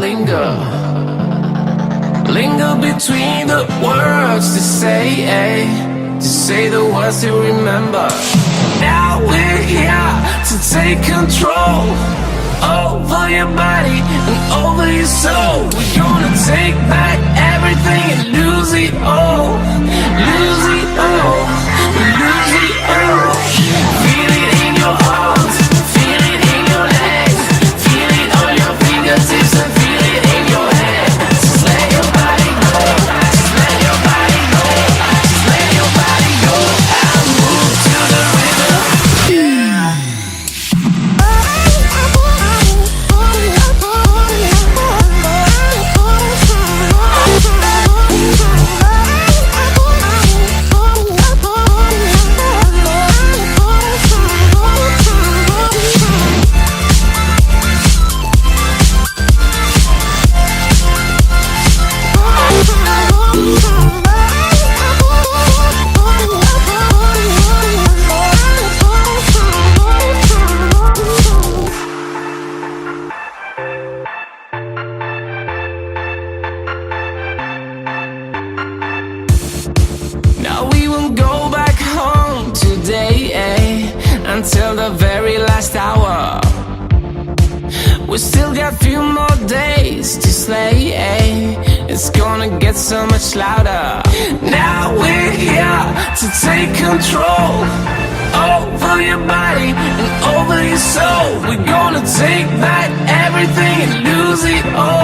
linger, linger between the words to say the words you remember. Now we're here to take control over your body and over your soul. We're gonna take back everything and lose it all, lose it all, lose it all. Feel it in your arms, feel it in your legs, feel it on your fingertips and feel it in your head. Just let your body go, just let your body go, just let your body go and move to the rhythm. Now we won't go back home today, until the very last hour. We still got few more days to slay, it's gonna get so much louder. Now we're here to take control over your body and over your soul. We're gonna take back everything and lose it all.